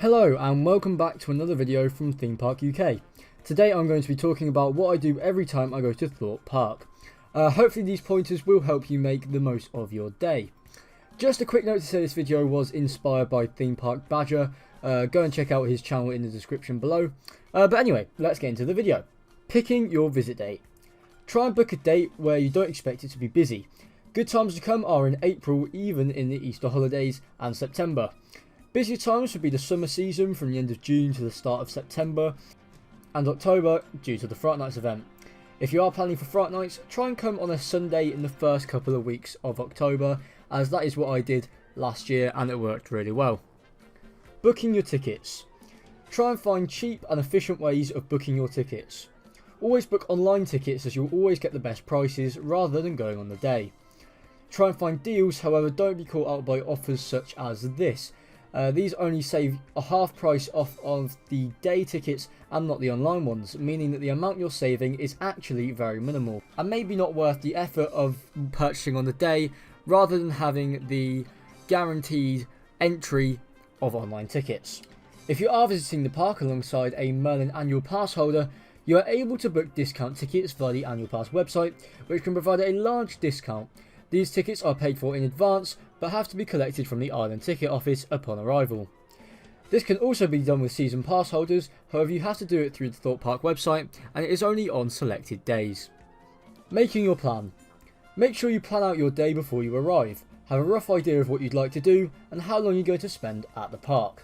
Hello and welcome back to another video from Theme Park UK. Today I'm going to be talking about what I do every time I go to Thorpe Park. Hopefully these pointers will help you make the most of your day. Just a quick note to say this video was inspired by Theme Park Badger. Go and check out his channel in the description below. But anyway, let's get into the video. Picking your visit date. Try and book a date where you don't expect it to be busy. Good times to come are in April, even in the Easter holidays, and September. Busy times would be the summer season from the end of June to the start of September, and October due to the Fright Nights event. If you are planning for Fright Nights, try and come on a Sunday in the first couple of weeks of October, as that is what I did last year and it worked really well. Booking your tickets. Try and find cheap and efficient ways of booking your tickets. Always book online tickets as you'll always get the best prices rather than going on the day. Try and find deals, however don't be caught out by offers such as this. These only save a half price off of the day tickets and not the online ones, meaning that the amount you're saving is actually very minimal and maybe not worth the effort of purchasing on the day rather than having the guaranteed entry of online tickets. If you are visiting the park alongside a Merlin annual pass holder, you are able to book discount tickets via the annual pass website, which can provide a large discount. These tickets are paid for in advance, but have to be collected from the island ticket office upon arrival. This can also be done with season pass holders, however you have to do it through the Thorpe Park website, and it is only on selected days. Making your plan. Make sure you plan out your day before you arrive, have a rough idea of what you'd like to do, and how long you're going to spend at the park.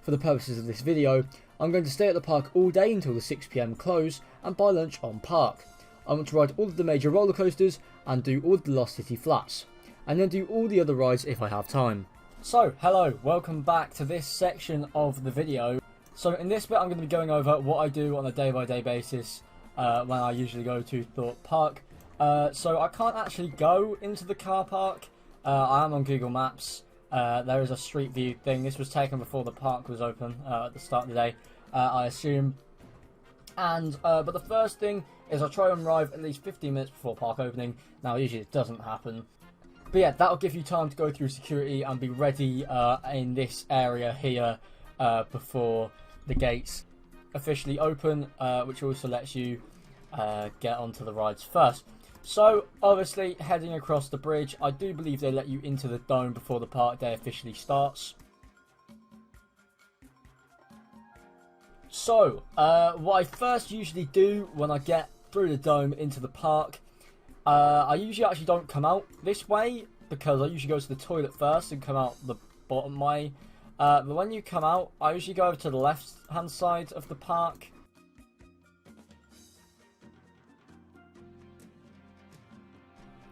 For the purposes of this video, I'm going to stay at the park all day until the 6 PM close, and buy lunch on park. I want to ride all of the major roller coasters and do all of the Lost City flats, and then do all the other rides if I have time. So, hello, welcome back to this section of the video. So in this bit I'm going to be going over what I do on a day-by-day basis when I usually go to Thorpe Park. So I can't actually go into the car park. I am on Google Maps. There is a street view thing. This was taken before the park was open at the start of the day, I assume. And but the first thing is I try and arrive at least 15 minutes before park opening. Now usually it doesn't happen, but yeah, that'll give you time to go through security and be ready in this area here before the gates officially open, which also lets you get onto the rides first. So obviously heading across the bridge, I do believe they let you into the dome before the park day officially starts. So, what I first usually do when I get through the dome into the park, I usually actually don't come out this way because I usually go to the toilet first and come out the bottom way. But when you come out, I usually go over to the left hand side of the park.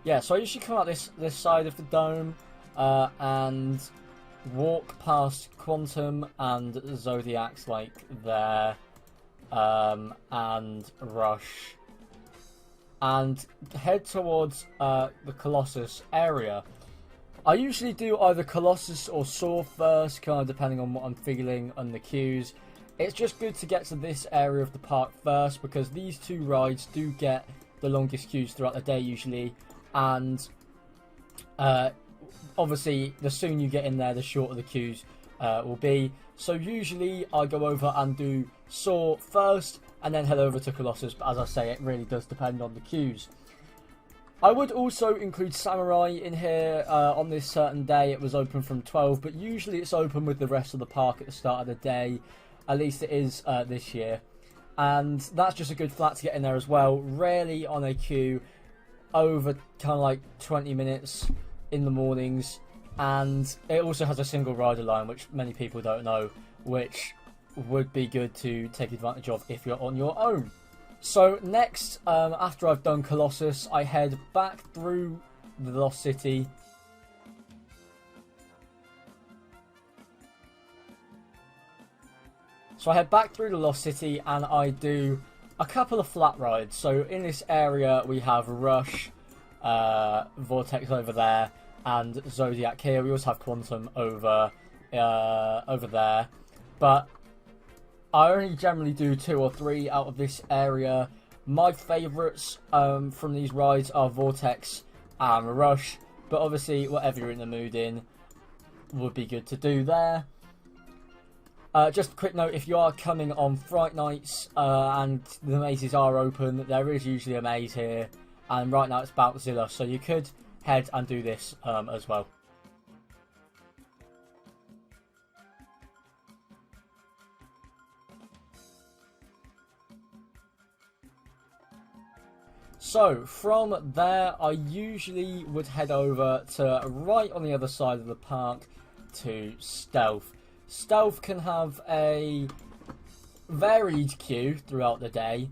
Yeah, so I usually come out this side of the dome and walk past Quantum and Zodiac's like there, and Rush, and head towards the Colossus area. I usually do either Colossus or Saw first, kind of depending on what I'm feeling on the queues. It's just good to get to this area of the park first because these two rides do get the longest queues throughout the day usually, and obviously, the sooner you get in there, the shorter the queues will be. So usually I go over and do Saw first and then head over to Colossus. But as I say, it really does depend on the queues. I would also include Samurai in here. On this certain day it was open from 12, but usually it's open with the rest of the park at the start of the day. At least it is this year. And that's just a good flat to get in there as well. Rarely on a queue over kind of like 20 minutes in the mornings, and it also has a single rider line, which many people don't know, which would be good to take advantage of if you're on your own. So next, after I've done Colossus, I head back through the Lost City. So I head back through the Lost City and I do a couple of flat rides. So in this area we have Rush, Vortex over there, and Zodiac here. We also have Quantum over there, but I only generally do 2 or 3 out of this area. My favourites from these rides are Vortex and Rush, but obviously whatever you're in the mood in would be good to do there. Just a quick note, if you are coming on Fright Nights and the mazes are open, there is usually a maze here, and right now it's Boutzilla, so you could head and do this as well. So from there, I usually would head over to right on the other side of the park to Stealth. Stealth can have a varied queue throughout the day.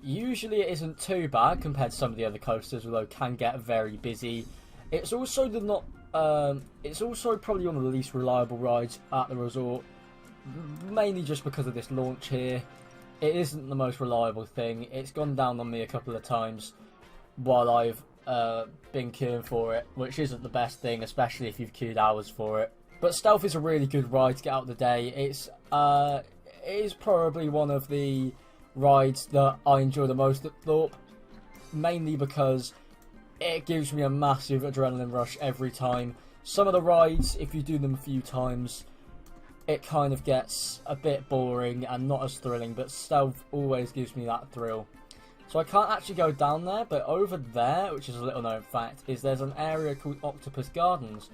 Usually it isn't too bad compared to some of the other coasters, although it can get very busy. It's also it's also probably one of the least reliable rides at the resort, mainly just because of this launch here. It isn't the most reliable thing. It's gone down on me a couple of times while I've been queuing for it, which isn't the best thing, especially if you've queued hours for it. But Stealth is a really good ride to get out of the day. It is probably one of the rides that I enjoy the most at Thorpe, mainly because it gives me a massive adrenaline rush every time. Some of the rides, if you do them a few times, it kind of gets a bit boring and not as thrilling, but Stealth always gives me that thrill. So I can't actually go down there, but over there, which is a little known fact, is there's an area called Octopus Gardens,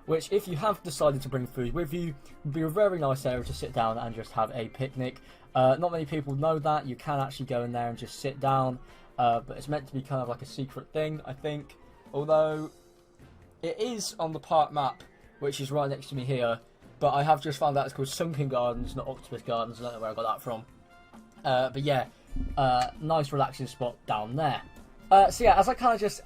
which if you have decided to bring food with you, would be a very nice area to sit down and just have a picnic. Not many people know that. You can actually go in there and just sit down, but it's meant to be kind of like a secret thing, I think. Although, it is on the park map, which is right next to me here. But I have just found out it's called Sunken Gardens, not Octopus Gardens. I don't know where I got that from. But yeah, nice relaxing spot down there. So yeah, as I kind of just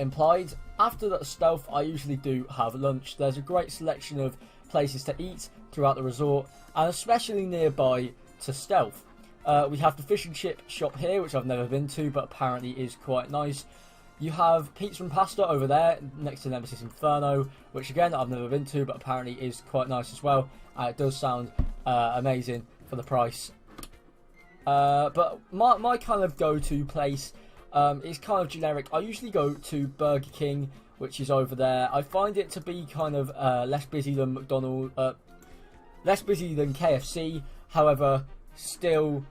implied, after the Stealth I usually do have lunch. There's a great selection of places to eat throughout the resort, and especially nearby to Stealth. We have the fish and chip shop here, which I've never been to, but apparently is quite nice. You have pizza and pasta over there next to Nemesis Inferno, which again I've never been to, but apparently is quite nice as well. It does sound amazing for the price. But my kind of go-to place is kind of generic. I usually go to Burger King, which is over there. I find it to be kind of less busy than McDonald's, less busy than KFC. However, still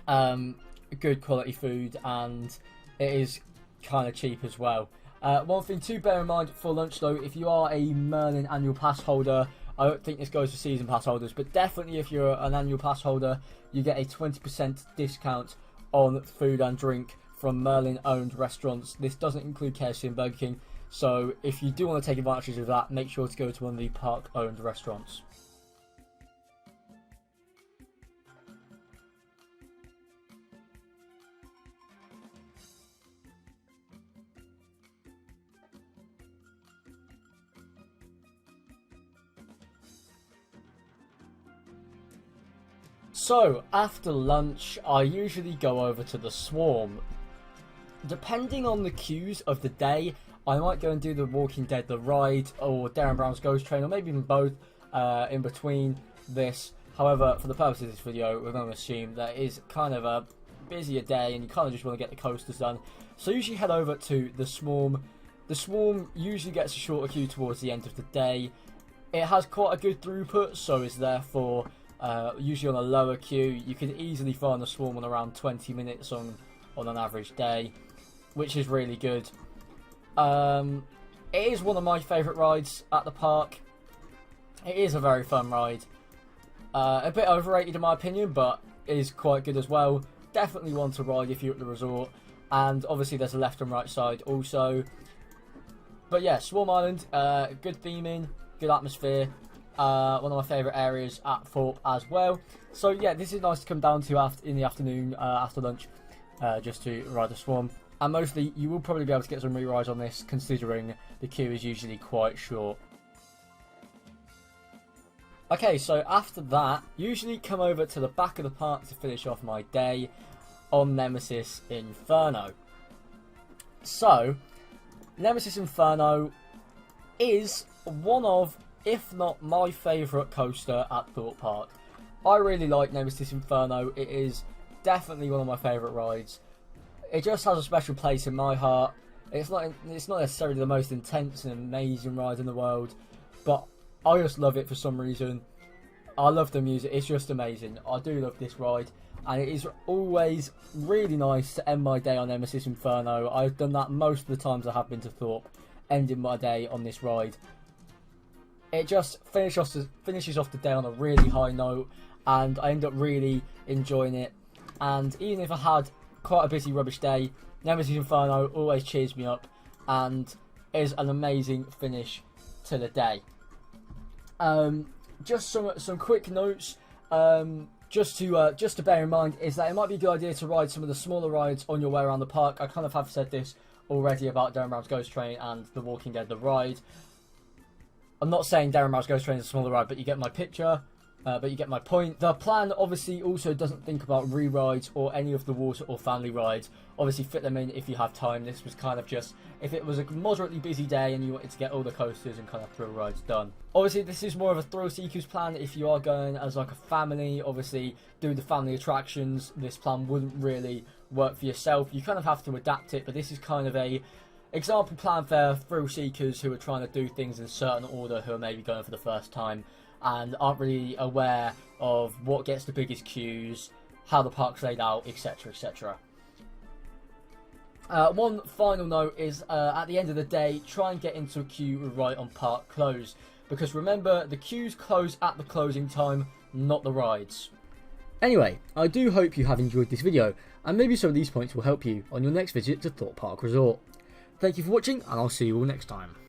good quality food, and it is kind of cheap as well. One thing to bear in mind for lunch though, if you are a Merlin annual pass holder, I don't think this goes for season pass holders, but definitely if you're an annual pass holder, you get a 20% discount on food and drink from Merlin owned restaurants. This doesn't include KFC and Burger King, so if you do want to take advantage of that, make sure to go to one of the park owned restaurants. So, after lunch, I usually go over to the Swarm. Depending on the queues of the day, I might go and do the Walking Dead The Ride, or Darren Brown's Ghost Train, or maybe even both in between this. However, for the purpose of this video, we're going to assume that it is kind of a busier day and you kind of just want to get the coasters done. So usually head over to the Swarm. The Swarm usually gets a shorter queue towards the end of the day. It has quite a good throughput, so is therefore usually on a lower queue. You can easily find the Swarm on around 20 minutes on an average day, which is really good. It is one of my favourite rides at the park. It is a very fun ride. A bit overrated in my opinion, but it is quite good as well. Definitely one to ride if you're at the resort. And obviously there's a left and right side also. But yeah, Swarm Island, good theming, good atmosphere. One of my favourite areas at Thorpe as well. So yeah, this is nice to come down to in the afternoon after lunch, just to ride the Swarm. And mostly you will probably be able to get some re-rides on this, considering the queue is usually quite short. Okay, so after that, usually come over to the back of the park to finish off my day on Nemesis Inferno. So, Nemesis Inferno is one of, if not my favourite coaster at Thorpe Park. I really like Nemesis Inferno. It is definitely one of my favourite rides. It just has a special place in my heart. It's not necessarily the most intense and amazing ride in the world, but I just love it for some reason. I love the music. It's just amazing. I do love this ride. And it is always really nice to end my day on Nemesis Inferno. I've done that most of the times I have been to Thorpe, ending my day on this ride. It just finishes off the day on a really high note, and I end up really enjoying it. And even if I had quite a busy rubbish day, Nemesis Inferno always cheers me up and is an amazing finish to the day. Just some quick notes. Just to bear in mind is that it might be a good idea to ride some of the smaller rides on your way around the park. I kind of have said this already about Darren Brown's Ghost Train and The Walking Dead The Ride. I'm not saying Darren Brown's Ghost Train is a smaller ride, but you get my picture. But you get my point. The plan obviously also doesn't think about re-rides or any of the water or family rides. Obviously fit them in if you have time. This was kind of just if it was a moderately busy day and you wanted to get all the coasters and kind of thrill rides done. Obviously this is more of a thrill seekers plan if you are going as like a family. Obviously doing the family attractions, this plan wouldn't really work for yourself. You kind of have to adapt it, but this is kind of a example plan for thrill seekers who are trying to do things in a certain order, who are maybe going for the first time and aren't really aware of what gets the biggest queues, how the park's laid out, etc, etc. One final note is at the end of the day, try and get into a queue right on park close, because remember, the queues close at the closing time, not the rides. Anyway, I do hope you have enjoyed this video, and maybe some of these points will help you on your next visit to Thorpe Park Resort. Thank you for watching, and I'll see you all next time.